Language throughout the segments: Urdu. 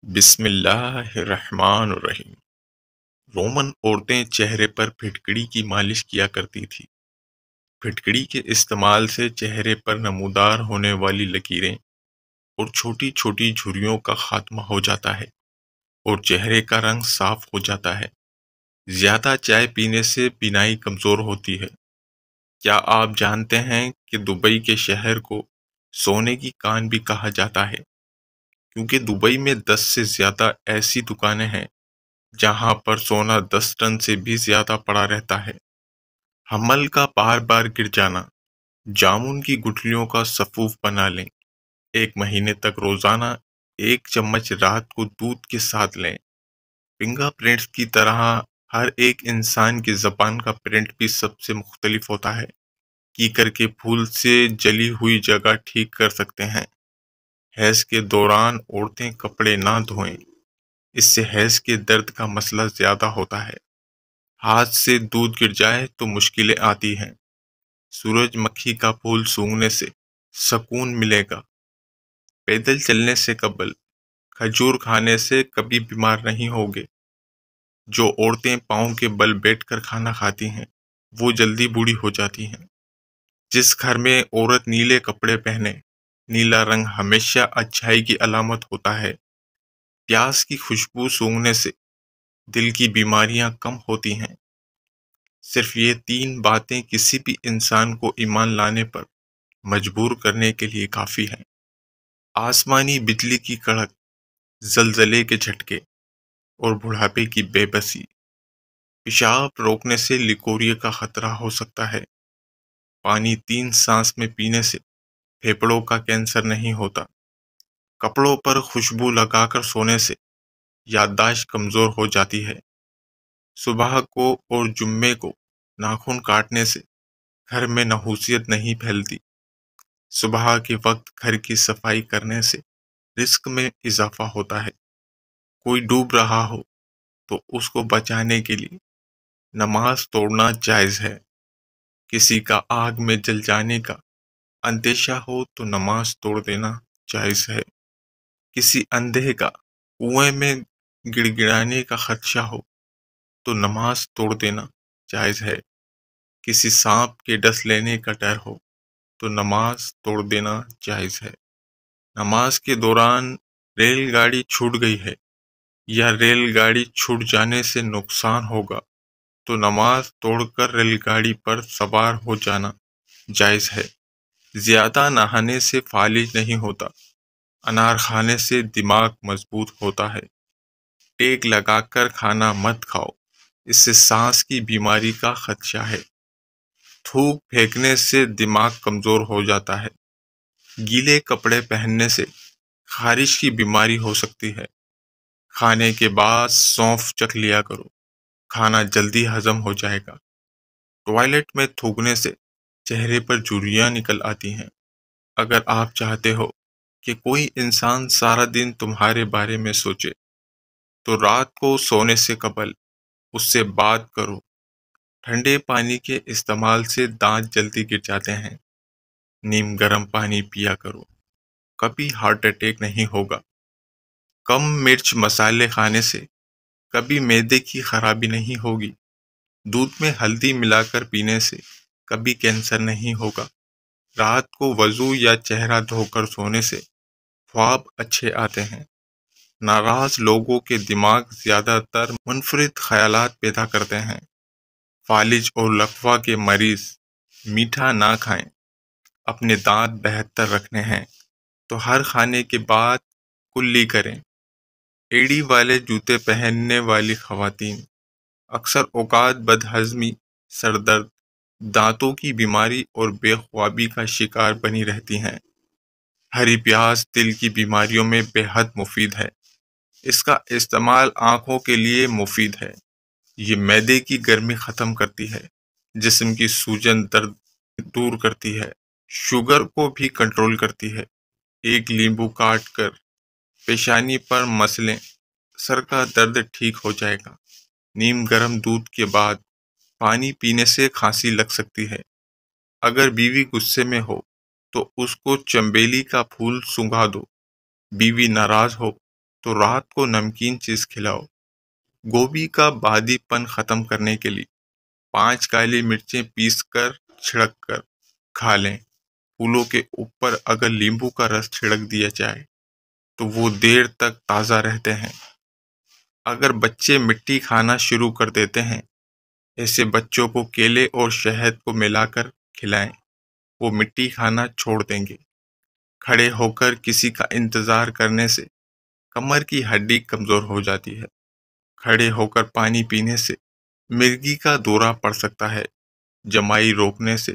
بسم اللہ الرحمن الرحیم۔ رومن عورتیں چہرے پر پھٹکڑی کی مالش کیا کرتی تھی۔ پھٹکڑی کے استعمال سے چہرے پر نمودار ہونے والی لکیریں اور چھوٹی چھوٹی جھریوں کا خاتمہ ہو جاتا ہے اور چہرے کا رنگ صاف ہو جاتا ہے۔ زیادہ چائے پینے سے بینائی کمزور ہوتی ہے۔ کیا آپ جانتے ہیں کہ دبئی کے شہر کو سونے کی کان بھی کہا جاتا ہے، کیونکہ دبئی میں 10 سے زیادہ ایسی دکانیں ہیں جہاں پر سونا 10 ٹن سے بھی زیادہ پڑا رہتا ہے۔ حمل کا بار بار گر جانا، جامن کی گٹھلیوں کا سفوف بنا لیں۔ 1 مہینے تک روزانہ 1 چمچ رات کو دودھ کے ساتھ لیں۔ فنگر پرنٹس کی طرح ہر ایک انسان کی زبان کا پرنٹ بھی سب سے مختلف ہوتا ہے۔ کیکر کے پھول سے جلی ہوئی جگہ ٹھیک کر سکتے ہیں۔ حیض کے دوران عورتیں کپڑے نہ دھوئیں، اس سے حیض کے درد کا مسئلہ زیادہ ہوتا ہے۔ ہاتھ سے دودھ گر جائے تو مشکلیں آتی ہیں۔ سورج مکھی کا پھول سونگھنے سے سکون ملے گا۔ پیدل چلنے سے قبل کھجور کھانے سے کبھی بیمار نہیں ہوگے۔ جو عورتیں پاؤں کے بل بیٹھ کر کھانا کھاتی ہیں وہ جلدی بوڑھی ہو جاتی ہیں۔ جس گھر میں عورت نیلے کپڑے پہنے، نیلا رنگ ہمیشہ اچھائی کی علامت ہوتا ہے۔ پیاز کی خوشبو سونگھنے سے دل کی بیماریاں کم ہوتی ہیں۔ صرف یہ 3 باتیں کسی بھی انسان کو ایمان لانے پر مجبور کرنے کے لیے کافی ہیں۔ آسمانی بجلی کی کڑک، زلزلے کے جھٹکے اور بڑھاپے کی بے بسی۔ پیشاب روکنے سے لیکوریا کا خطرہ ہو سکتا ہے۔ پانی 3 سانس میں پینے سے پھیپھڑوں کا کینسر نہیں ہوتا۔ کپڑوں پر خوشبو لگا کر سونے سے یادداشت کمزور ہو جاتی ہے۔ صبح کو اور جمعے کو ناخن کاٹنے سے گھر میں نحوست نہیں پھیلتی۔ صبح کے وقت گھر کی صفائی کرنے سے رزق میں اضافہ ہوتا ہے۔ کوئی ڈوب رہا ہو تو اس کو بچانے کے لیے نماز توڑنا جائز ہے۔ کسی کا آگ میں جل جانے کا اندیشہ ہو تو نماز توڑ دینا جائز ہے۔ کسی اندھے کا کنویں میں گڑ گڑانے کا خدشہ ہو تو نماز توڑ دینا جائز ہے۔ کسی سانپ کے ڈس لینے کا ڈر ہو تو نماز توڑ دینا جائز ہے۔ نماز کے دوران ریل گاڑی چھوٹ گئی ہے یا ریل گاڑی چھوٹ جانے سے نقصان ہوگا تو نماز توڑ کر ریل گاڑی پر سوار ہو جانا جائز ہے۔ زیادہ نہانے سے فالج نہیں ہوتا۔ انار کھانے سے دماغ مضبوط ہوتا ہے۔ ٹیک لگا کر کھانا مت کھاؤ، اس سے سانس کی بیماری کا خدشہ ہے۔ تھوک پھینکنے سے دماغ کمزور ہو جاتا ہے۔ گیلے کپڑے پہننے سے خارش کی بیماری ہو سکتی ہے۔ کھانے کے بعد سونف چکھ لیا کرو، کھانا جلدی ہضم ہو جائے گا۔ ٹوائلٹ میں تھوکنے سے چہرے پر جھریاں نکل آتی ہیں۔ اگر آپ چاہتے ہو کہ کوئی انسان سارا دن تمہارے بارے میں سوچے تو رات کو سونے سے قبل اس سے بات کرو۔ ٹھنڈے پانی کے استعمال سے دانت جلدی گر جاتے ہیں۔ نیم گرم پانی پیا کرو، کبھی ہارٹ اٹیک نہیں ہوگا۔ کم مرچ مسالے کھانے سے کبھی معدے کی خرابی نہیں ہوگی۔ دودھ میں ہلدی ملا کر پینے سے کبھی کینسر نہیں ہوگا۔ رات کو وضو یا چہرہ دھو کر سونے سے خواب اچھے آتے ہیں۔ ناراض لوگوں کے دماغ زیادہ تر منفرد خیالات پیدا کرتے ہیں۔ فالج اور لقوا کے مریض میٹھا نہ کھائیں۔ اپنے دانت بہتر رکھنے ہیں تو ہر کھانے کے بعد کلی کریں۔ ایڑی والے جوتے پہننے والی خواتین اکثر اوقات بدہضمی، سر درد، دانتوں کی بیماری اور بے خوابی کا شکار بنی رہتی ہیں۔ ہری پیاز دل کی بیماریوں میں بے حد مفید ہے۔ اس کا استعمال آنکھوں کے لیے مفید ہے۔ یہ معدے کی گرمی ختم کرتی ہے، جسم کی سوجن درد دور کرتی ہے، شوگر کو بھی کنٹرول کرتی ہے۔ ایک لیمبو کاٹ کر پیشانی پر مس لیں، سر کا درد ٹھیک ہو جائے گا۔ نیم گرم دودھ کے بعد پانی پینے سے کھانسی لگ سکتی ہے۔ اگر بیوی غصے میں ہو تو اس کو چنبیلی کا پھول سنگھا دو۔ بیوی ناراض ہو تو رات کو نمکین چیز کھلاؤ۔ گوبھی کا بادی پن ختم کرنے کے لیے 5 کالی مرچیں پیس کر چھڑک کر کھا لیں۔ پھولوں کے اوپر اگر لیمبو کا رس چھڑک دیا جائے تو وہ دیر تک تازہ رہتے ہیں۔ اگر بچے مٹی کھانا شروع کر دیتے ہیں، ایسے بچوں کو کیلے اور شہد کو ملا کر کھلائیں، وہ مٹی کھانا چھوڑ دیں گے۔ کھڑے ہو کر کسی کا انتظار کرنے سے کمر کی ہڈی کمزور ہو جاتی ہے۔ کھڑے ہو کر پانی پینے سے مرگی کا دورہ پڑ سکتا ہے۔ جمائی روکنے سے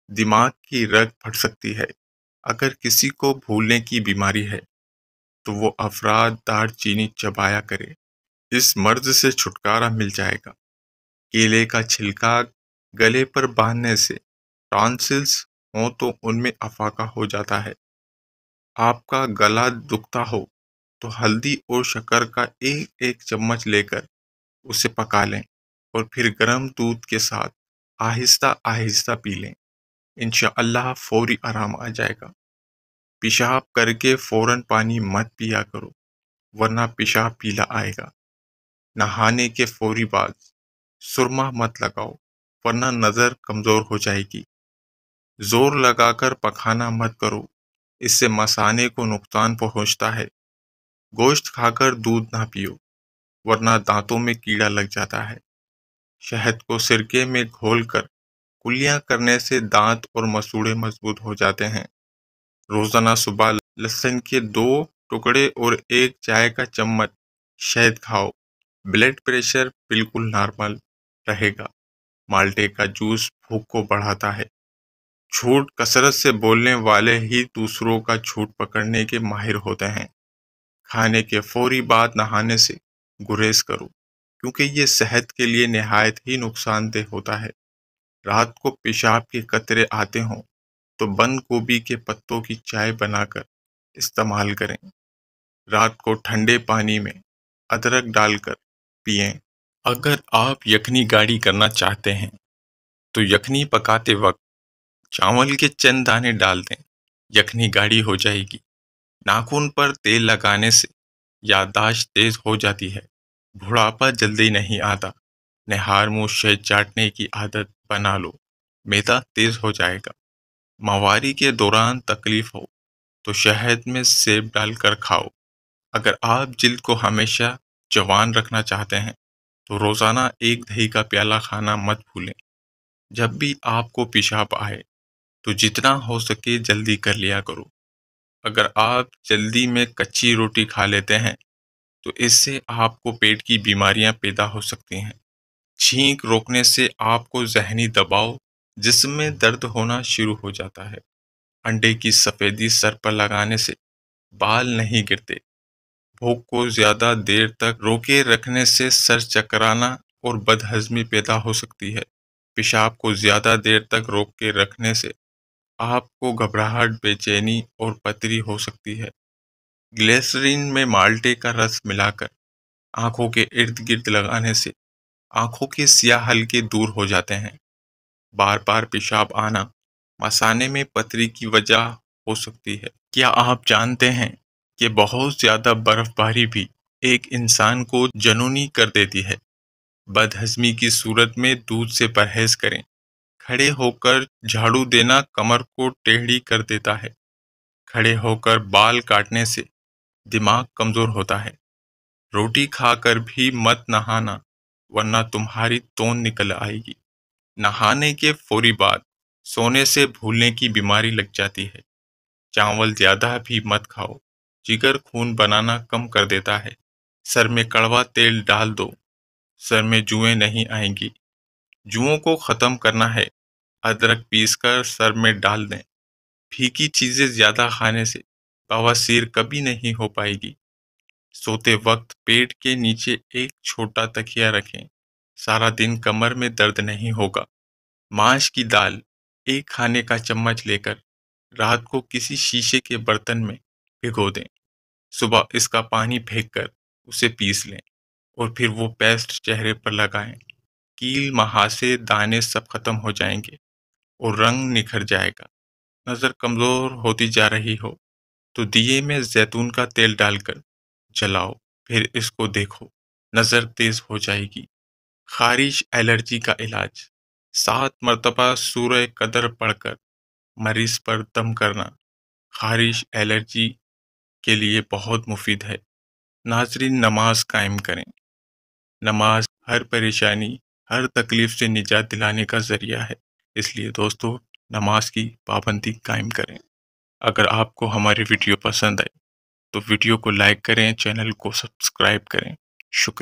دماغ کی رگ پھٹ سکتی ہے۔ اگر کسی کو بھولنے کی بیماری ہے تو وہ افراد دار چینی چبایا کرے، اس مرض سے چھٹکارا مل جائے گا۔ کیلے کا چھلکا گلے پر باندھنے سے ٹانسلز ہوں تو ان میں افاقہ ہو جاتا ہے۔ آپ کا گلا دکھتا ہو تو ہلدی اور شکر کا ایک ایک چمچ لے کر اسے پکا لیں اور پھر گرم دودھ کے ساتھ آہستہ آہستہ پی لیں۔ انشاءاللہ فوری آرام آ جائے گا۔ پیشاب کر کے فوراً پانی مت پیا کرو ورنہ پیشاب پیلا آئے گا۔ نہانے کے فوری بعد سرما مت لگاؤ ورنہ نظر کمزور ہو جائے گی۔ زور لگا کر پکانا مت کرو، اس سے مثانے کو نقصان پہنچتا ہے۔ گوشت کھا کر دودھ نہ پیو ورنہ دانتوں میں کیڑا لگ جاتا ہے۔ شہد کو سرکے میں گھول کر کلیاں کرنے سے دانت اور مسوڑے مضبوط ہو جاتے ہیں۔ روزانہ صبح لہسن کے 2 ٹکڑے اور 1 چائے کا چمچ شہد کھاؤ، بلڈ پریشر بالکل نارمل رہے گا۔ مالٹے کا جوس بھوک کو بڑھاتا ہے۔ جھوٹ کثرت سے بولنے والے ہی دوسروں کا جھوٹ پکڑنے کے ماہر ہوتے ہیں۔ کھانے کے فوری بعد نہانے سے گریز کرو کیونکہ یہ صحت کے لیے نہایت ہی نقصان دہ ہوتا ہے۔ رات کو پیشاب کے قطرے آتے ہوں تو بند گوبھی کے پتوں کی چائے بنا کر استعمال کریں۔ رات کو ٹھنڈے پانی میں ادرک ڈال کر پئیں۔ اگر آپ یخنی گاڑھی کرنا چاہتے ہیں تو یخنی پکاتے وقت چاول کے چند دانے ڈال دیں، یخنی گاڑھی ہو جائے گی۔ ناخن پر تیل لگانے سے یادداشت تیز ہو جاتی ہے، بڑھاپا جلدی نہیں آتا۔ نہار منہ شہد چاٹنے کی عادت بنا لو، معدہ تیز ہو جائے گا۔ ماہواری کے دوران تکلیف ہو تو شہد میں سیب ڈال کر کھاؤ۔ اگر آپ جلد کو ہمیشہ جوان رکھنا چاہتے ہیں تو روزانہ 1 دہی کا پیالہ کھانا مت بھولیں۔ جب بھی آپ کو پیشاب آئے تو جتنا ہو سکے جلدی کر لیا کرو۔ اگر آپ جلدی میں کچی روٹی کھا لیتے ہیں تو اس سے آپ کو پیٹ کی بیماریاں پیدا ہو سکتی ہیں۔ چھینک روکنے سے آپ کو ذہنی دباؤ، جسم میں درد ہونا شروع ہو جاتا ہے۔ انڈے کی سفیدی سر پر لگانے سے بال نہیں گرتے۔ بھوک کو زیادہ دیر تک روکے رکھنے سے سر چکرانا اور بدہضمی پیدا ہو سکتی ہے۔ پیشاب کو زیادہ دیر تک روک کے رکھنے سے آپ کو گھبراہٹ، بے چینی اور پتری ہو سکتی ہے۔ گلیسرین میں مالٹے کا رس ملا کر آنکھوں کے ارد گرد لگانے سے آنکھوں کے سیاہ حلقے دور ہو جاتے ہیں۔ بار بار پیشاب آنا مثانے میں پتری کی وجہ ہو سکتی ہے۔ کیا آپ جانتے ہیں کہ بہت زیادہ برف باری بھی ایک انسان کو جنونی کر دیتی ہے؟ بدہضمی کی صورت میں دودھ سے پرہیز کریں۔ کھڑے ہو کر جھاڑو دینا کمر کو ٹیڑھی کر دیتا ہے۔ کھڑے ہو کر بال کاٹنے سے دماغ کمزور ہوتا ہے۔ روٹی کھا کر بھی مت نہانا ورنہ تمہاری توند نکل آئے گی۔ نہانے کے فوری بعد سونے سے بھولنے کی بیماری لگ جاتی ہے۔ چاول زیادہ بھی مت کھاؤ، جگر خون بنانا کم کر دیتا ہے۔ سر میں کڑوا تیل ڈال دو، سر میں جوئیں نہیں آئیں گی۔ جوؤں کو ختم کرنا ہے، ادرک پیس کر سر میں ڈال دیں۔ پھیکی چیزیں زیادہ کھانے سے بواسیر کبھی نہیں ہو پائے گی۔ سوتے وقت پیٹ کے نیچے ایک چھوٹا تکیہ رکھیں، سارا دن کمر میں درد نہیں ہوگا۔ ماش کی دال 1 کھانے کا چمچ لے کر رات کو کسی شیشے کے برتن میں بھگو دیں۔ صبح اس کا پانی پھینک کر اسے پیس لیں اور پھر وہ پیسٹ چہرے پر لگائیں۔ کیل، مہاسے، دانے سب ختم ہو جائیں گے اور رنگ نکھر جائے گا۔ نظر کمزور ہوتی جا رہی ہو تو دیے میں زیتون کا تیل ڈال کر چلاؤ، پھر اس کو دیکھو، نظر تیز ہو جائے گی۔ خارش الرجی کا علاج: 7 مرتبہ سورہ قدر پڑھ کر مریض پر دم کرنا خارش الرجی کے لیے بہت مفید ہے۔ ناظرین، نماز قائم کریں۔ نماز ہر پریشانی، ہر تکلیف سے نجات دلانے کا ذریعہ ہے، اس لیے دوستو نماز کی پابندی قائم کریں۔ اگر آپ کو ہماری ویڈیو پسند آئے تو ویڈیو کو لائک کریں، چینل کو سبسکرائب کریں۔ شکریہ۔